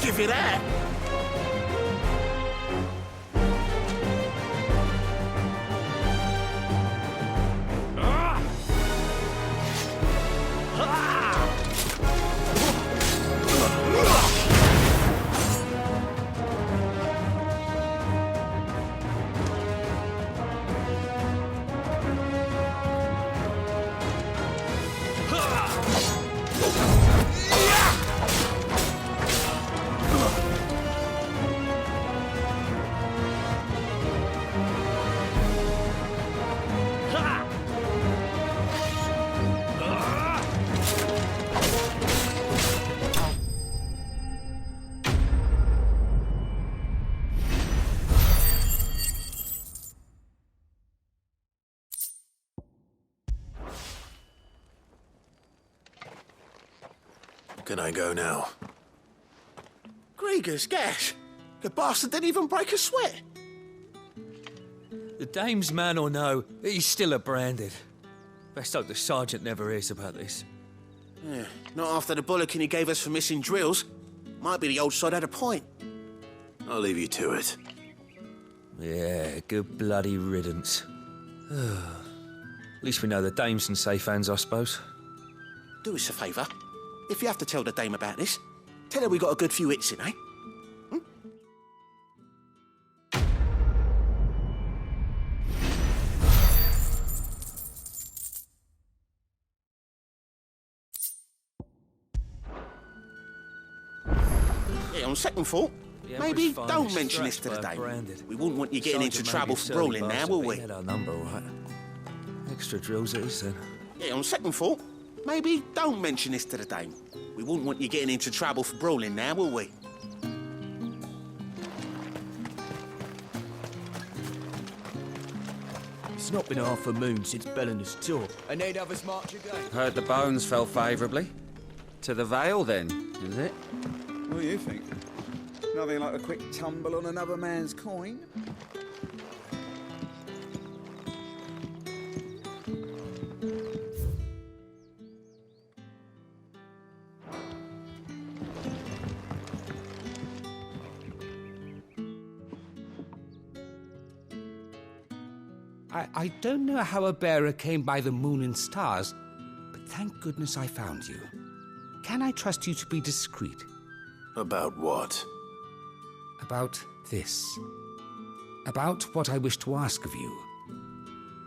give you that. Can I go now? Gregor's gas. The bastard didn't even break a sweat. The dame's man or no, he's still a branded. Best hope the sergeant never hears about this. Yeah, not after the bollocking he gave us for missing drills. Might be the old sod had a point. I'll leave you to it. Yeah, good bloody riddance. At least we know the dame's in safe hands, I suppose. Do us a favour. If you have to tell the dame about this, tell her we got a good few hits in, eh? Yeah, on second thought, maybe don't mention this to the dame. We wouldn't want you getting into trouble for brawling now, will we? Had our number, right? Extra drills it is then. Yeah, on second thought, maybe don't mention this to the dame. We wouldn't want you getting into trouble for brawling now, will we? It's not been half a moon since Bellinger's tour, and they'd have us march again. Heard the bones fell favourably. To the Vale, then, is it? What do you think? Nothing like a quick tumble on another man's coin? I don't know how a bearer came by the moon and stars, but thank goodness I found you. Can I trust you to be discreet? About what? About this. About what I wish to ask of you.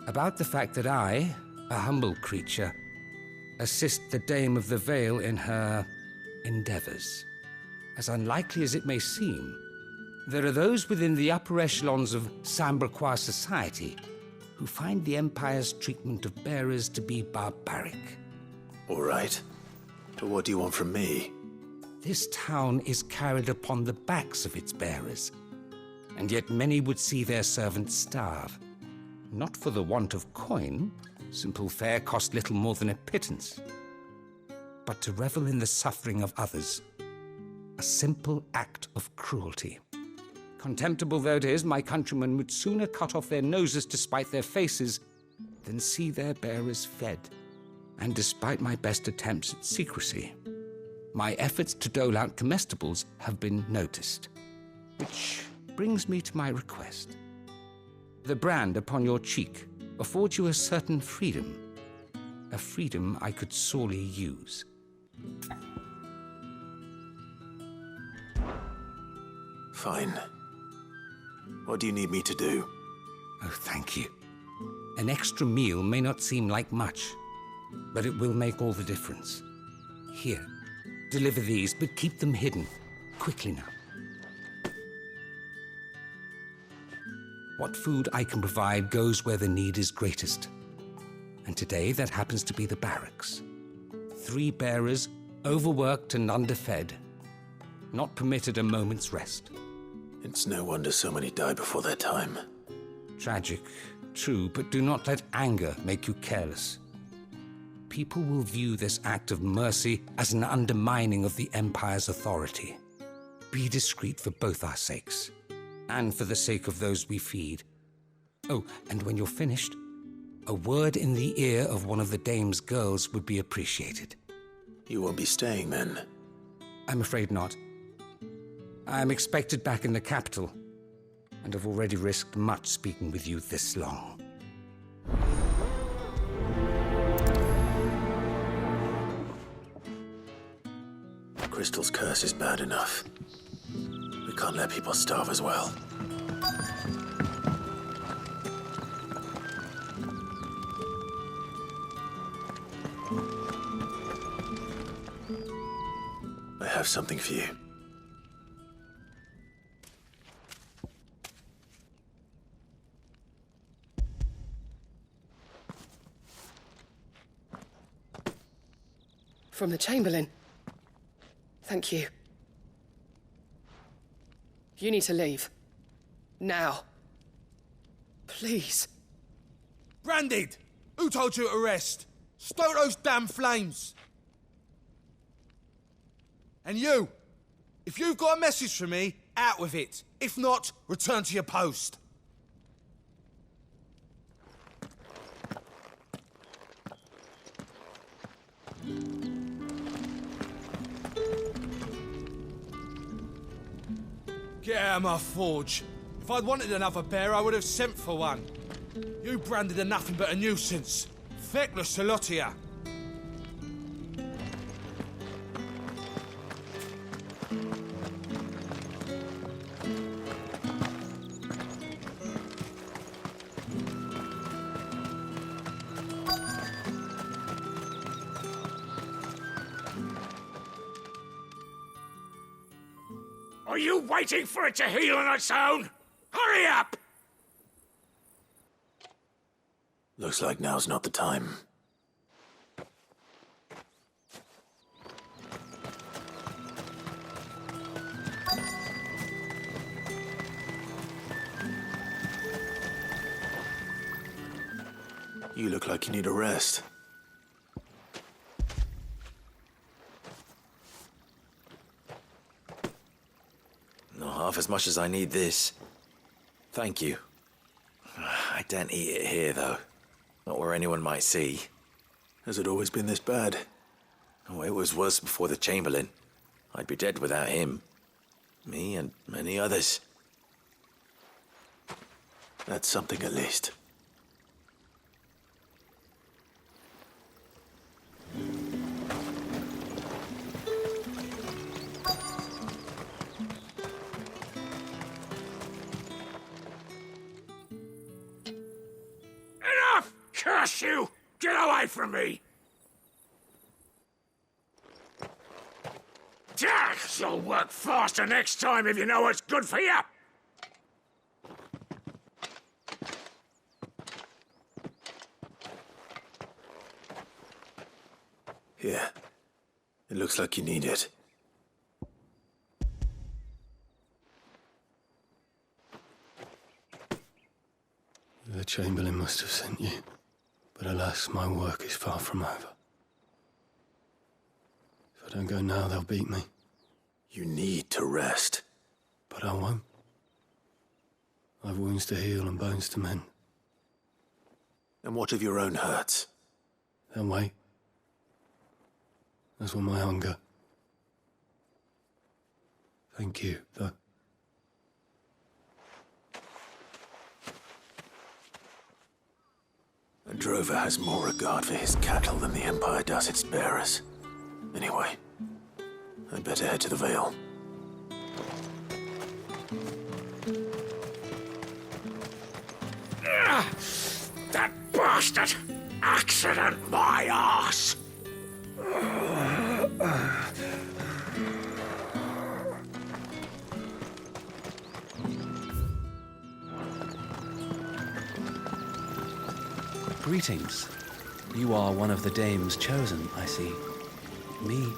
About the fact that I, a humble creature, assist the Dame of the Vale in her endeavors. As unlikely as it may seem, there are those within the upper echelons of Samberquois society who find the Empire's treatment of bearers to be barbaric. All right. But what do you want from me? This town is carried upon the backs of its bearers, and yet many would see their servants starve. Not for the want of coin, simple fare cost little more than a pittance, but to revel in the suffering of others, a simple act of cruelty. Contemptible though it is, my countrymen would sooner cut off their noses to spite their faces than see their bearers fed. And despite my best attempts at secrecy, my efforts to dole out comestibles have been noticed. Which brings me to my request. The brand upon your cheek affords you a certain freedom, a freedom I could sorely use. Fine. What do you need me to do? Oh, thank you. An extra meal may not seem like much, but it will make all the difference. Here, deliver these, but keep them hidden. Quickly now. What food I can provide goes where the need is greatest. And today, that happens to be the barracks. 3 bearers, overworked and underfed, not permitted a moment's rest. It's no wonder so many die before their time. Tragic, true, but do not let anger make you careless. People will view this act of mercy as an undermining of the Empire's authority. Be discreet for both our sakes, and for the sake of those we feed. Oh, and when you're finished, a word in the ear of one of the Dame's girls would be appreciated. You won't be staying then? I'm afraid not. I am expected back in the capital, and have already risked much speaking with you this long. Crystal's curse is bad enough. We can't let people starve as well. I have something for you. From the Chamberlain. Thank you. You need to leave. Now. Please. Branded! Who told you to rest? Stoke those damn flames! And you! If you've got a message for me, out with it. If not, return to your post. Get out of my forge. If I'd wanted another bear, I would have sent for one. You branded are nothing but a nuisance. Feckless to lot of ya. Are you waiting for it to heal on its own? Hurry up! Looks like now's not the time. You look like you need a rest. Not half as much as I need this. Thank you. I don't eat it here, though. Not where anyone might see. Has it always been this bad? Oh, it was worse before the Chamberlain. I'd be dead without him. Me and many others. That's something at least. Enough! Curse you! Get away from me! You'll work faster next time if you know what's good for you! Here. It looks like you need it. The Chamberlain must have sent you, but alas, my work is far from over. If I don't go now, they'll beat me. You need to rest. But I won't. I've wounds to heal and bones to mend. And what of your own hurts? They'll wait. As will my hunger. Thank you, though. A drover has more regard for his cattle than the Empire does its bearers. Anyway, I'd better head to the Vale. That bastard! Accident my arse! Greetings. You are one of the dames chosen, I see. Me?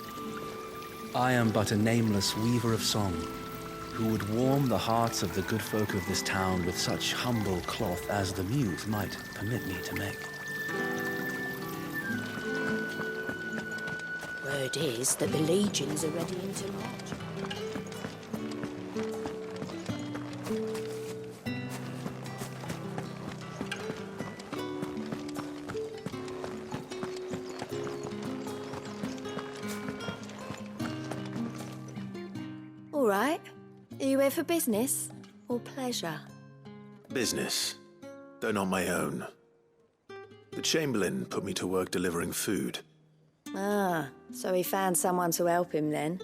I am but a nameless weaver of song, who would warm the hearts of the good folk of this town with such humble cloth as the muse might permit me to make. Word is that the legions are ready into march. All right. Are you here for business or pleasure? Business, though not my own. The Chamberlain put me to work delivering food. Ah, so he found someone to help him then.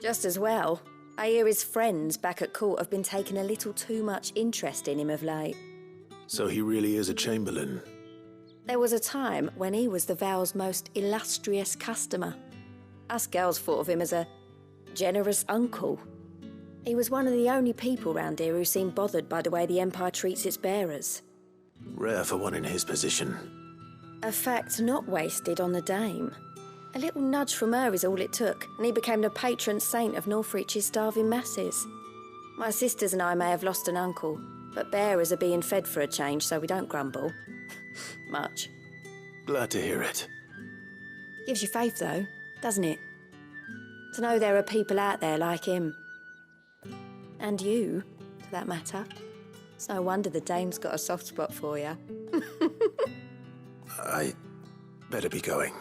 Just as well. I hear his friends back at court have been taking a little too much interest in him of late. So he really is a Chamberlain. There was a time when he was the Vale's most illustrious customer. Us girls thought of him as a generous uncle. He was one of the only people round here who seemed bothered by the way the Empire treats its bearers. Rare for one in his position. A fact not wasted on the Dame. A little nudge from her is all it took, and he became the patron saint of Northreach's starving masses. My sisters and I may have lost an uncle, but bearers are being fed for a change, so we don't grumble. Much. Glad to hear it. Gives you faith, though, doesn't it? To know there are people out there like him. And you, for that matter. It's no wonder the Dame's got a soft spot for you. I better be going.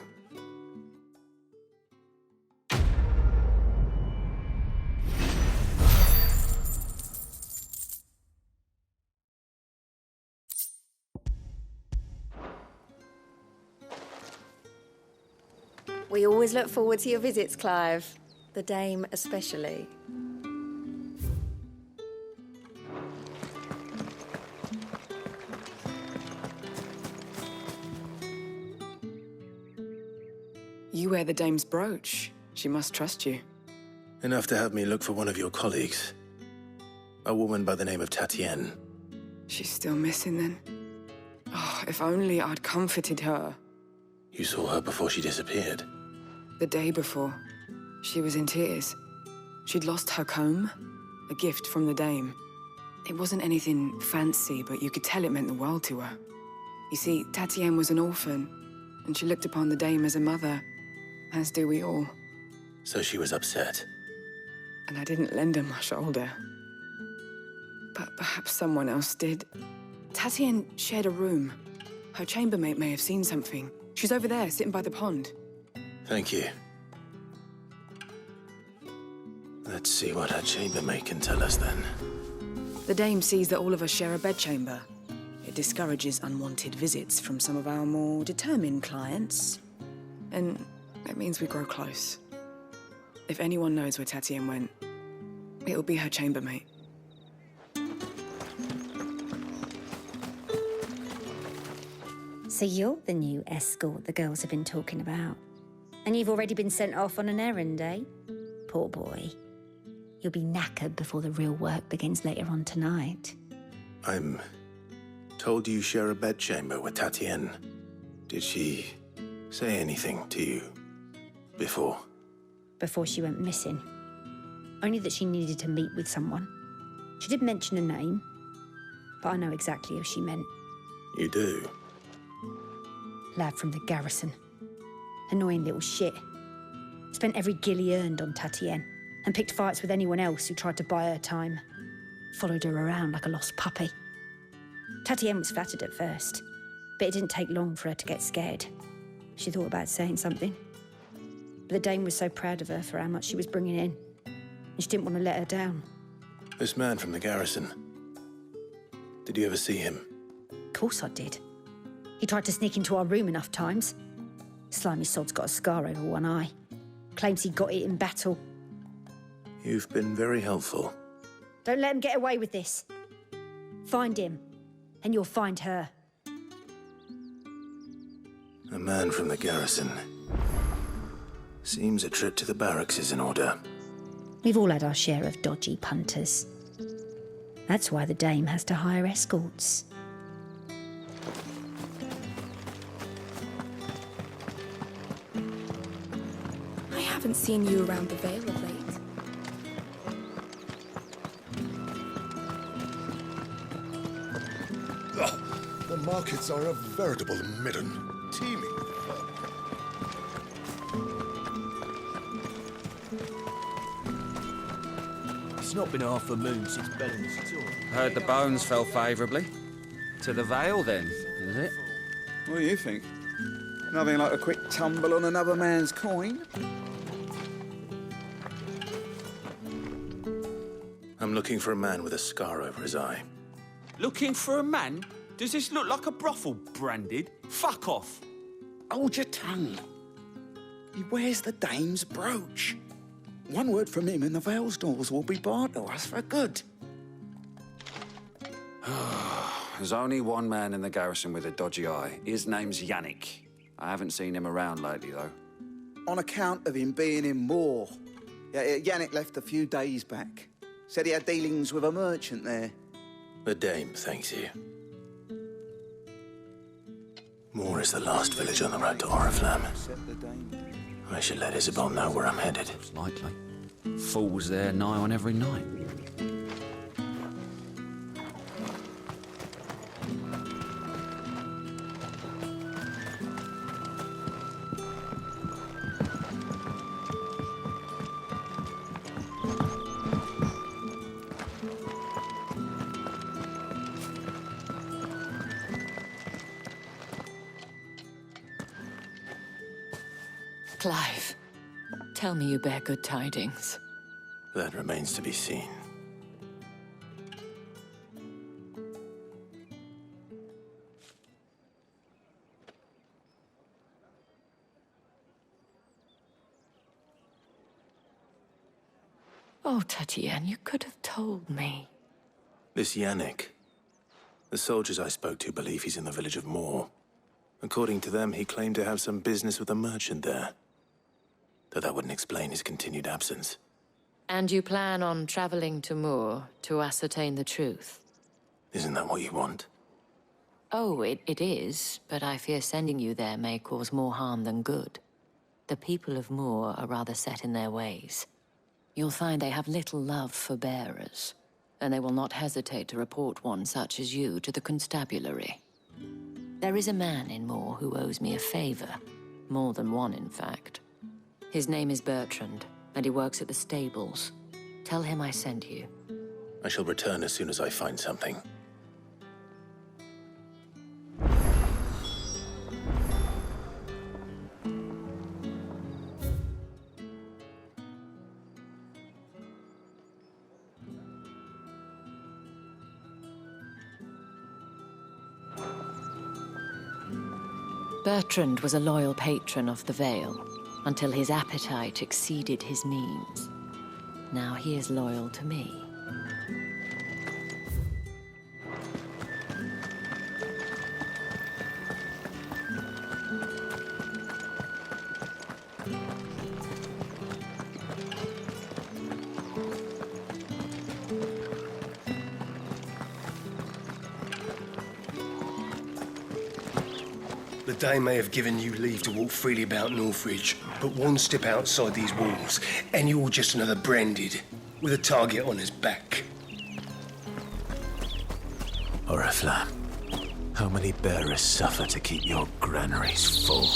We always look forward to your visits, Clive. The Dame especially. You wear the Dame's brooch. She must trust you. Enough to have me look for one of your colleagues. A woman by the name of Tatienne. She's still missing then. Oh, if only I'd comforted her. You saw her before she disappeared? The day before. She was in tears. She'd lost her comb, a gift from the Dame. It wasn't anything fancy, but you could tell it meant the world to her. You see, Tatienne was an orphan, and she looked upon the Dame as a mother, as do we all. So she was upset. And I didn't lend her my shoulder. But perhaps someone else did. Tatienne shared a room. Her chambermaid may have seen something. She's over there, sitting by the pond. Thank you. Let's see what her chambermaid can tell us then. The Dame sees that all of us share a bedchamber. It discourages unwanted visits from some of our more determined clients. And it means we grow close. If anyone knows where Tatienne went, it'll be her chambermaid. So you're the new escort the girls have been talking about. And you've already been sent off on an errand, eh? Poor boy. You'll be knackered before the real work begins later on tonight. I'm told you share a bedchamber with Tatienne. Did she say anything to you before? Before she went missing. Only that she needed to meet with someone. She did mention a name, but I know exactly who she meant. You do? Lad from the garrison. Annoying little shit. Spent every guil he earned on Tatienne and picked fights with anyone else who tried to buy her time. Followed her around like a lost puppy. Tatienne was flattered at first, but it didn't take long for her to get scared. She thought about saying something. But the Dame was so proud of her for how much she was bringing in, and she didn't want to let her down. This man from the garrison. Did you ever see him? Of course I did. He tried to sneak into our room enough times. Slimy sod's got a scar over one eye. Claims he got it in battle. You've been very helpful. Don't let him get away with this. Find him, and you'll find her. A man from the garrison. Seems a trip to the barracks is in order. We've all had our share of dodgy punters. That's why the Dame has to hire escorts. I haven't seen you around the Vale of late. The markets are a veritable midden, teeming with folk. It's not been half a moon since Bellen's tour. Heard the bones fell favourably. To the Vale, then, is it? What do you think? Nothing like a quick tumble on another man's coin? I'm looking for a man with a scar over his eye. Looking for a man? Does this look like a brothel, Branded? Fuck off. Hold your tongue. He wears the dame's brooch. One word from him and the Vale's doors will be barred to us for good. There's only one man in the garrison with a dodgy eye. His name's Yannick. I haven't seen him around lately, though. On account of him being in Moor. Yeah, Yannick left a few days back. Said he had dealings with a merchant there. The dame thanks you. Moor is the last village on the road to Oriflamme. I should let Isabel know where I'm headed. Likely. Fools there nigh on every night. Clive, tell me you bear good tidings. That remains to be seen. Oh, Tatienne, you could have told me. This Yannick. The soldiers I spoke to believe he's in the village of Moor. According to them, he claimed to have some business with a merchant there. Though that wouldn't explain his continued absence. And you plan on traveling to Moor to ascertain the truth? Isn't that what you want? Oh, it is, but I fear sending you there may cause more harm than good. The people of Moor are rather set in their ways. You'll find they have little love for bearers, and they will not hesitate to report one such as you to the constabulary. There is a man in Moor who owes me a favor. More than one, in fact. His name is Bertrand, and he works at the stables. Tell him I sent you. I shall return as soon as I find something. Bertrand was a loyal patron of the Vale, until his appetite exceeded his means. Now he is loyal to me. The Dame may have given you leave to walk freely about Northridge, but one step outside these walls, and you're just another Branded, with a target on his back. Oriflamme, how many bearers suffer to keep your granaries full?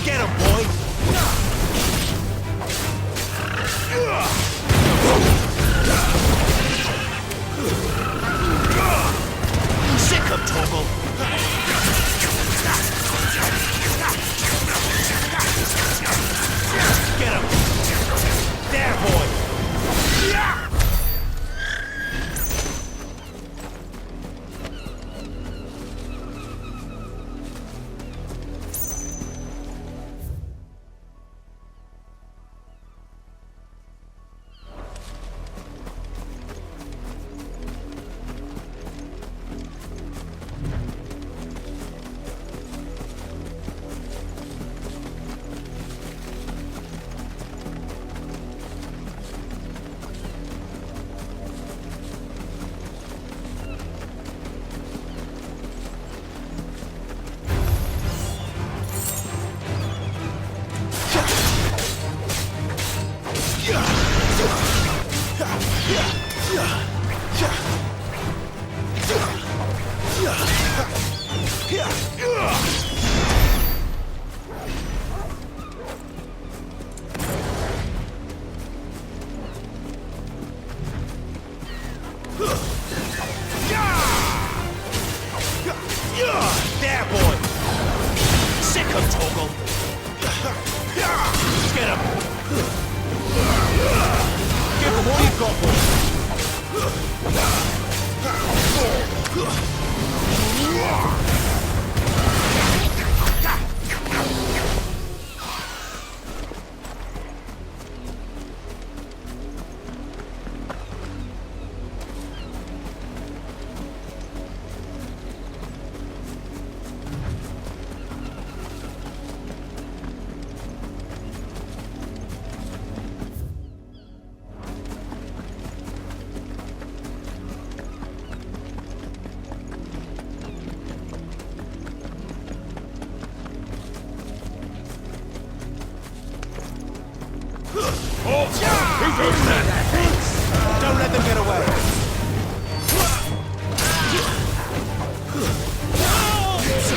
Get him, boy!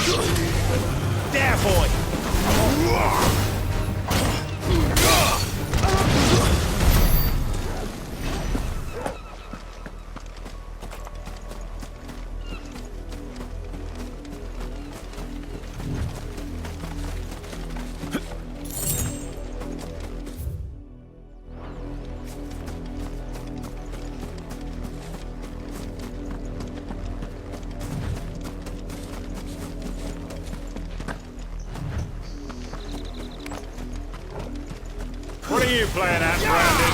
There, boy! What are you playing at, Brandon?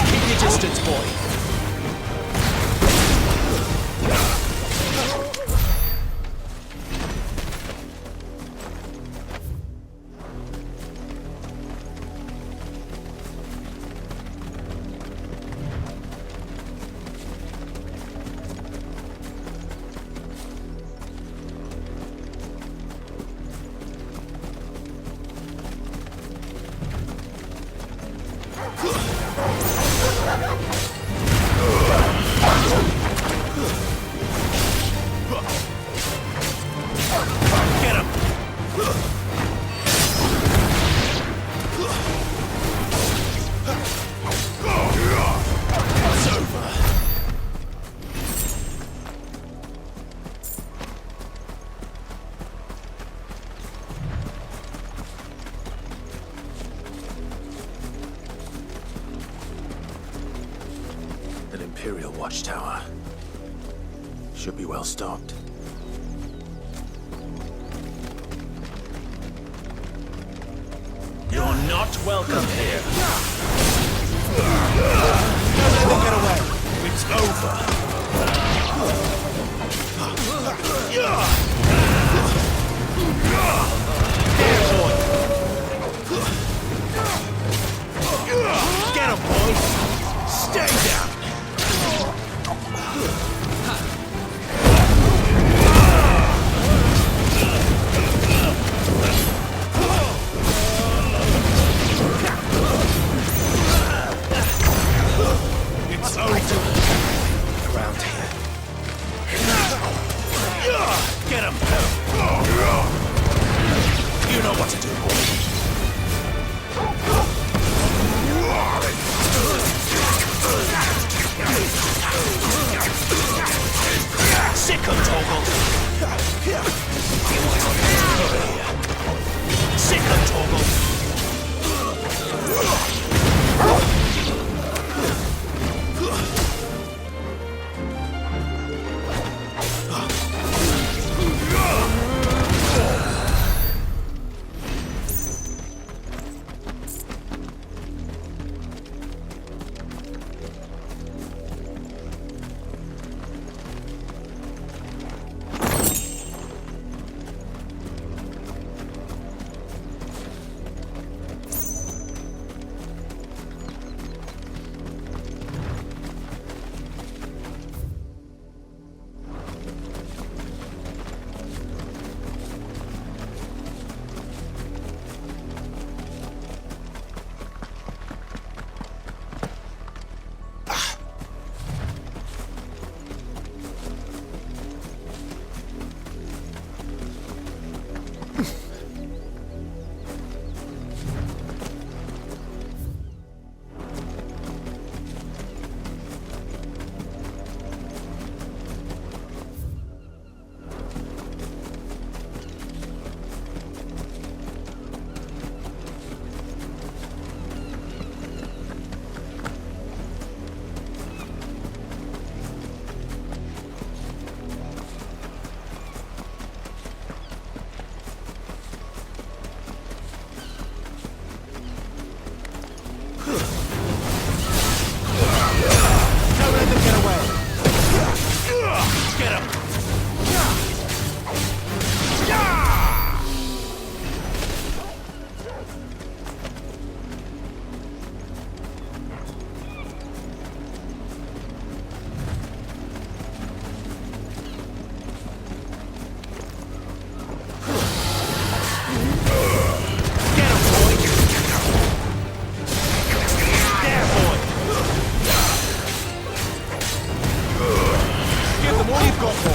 Keep your distance, boy. Get him! It's over. An Imperial watchtower. Should be well stocked. You're not welcome here. Don't let them get away. It's over. There, boy. Get him, boy. Stay down. It's over around here. Get him! You know what to do, boy. Sick of Toggle! Sick of Toggle! All you've got.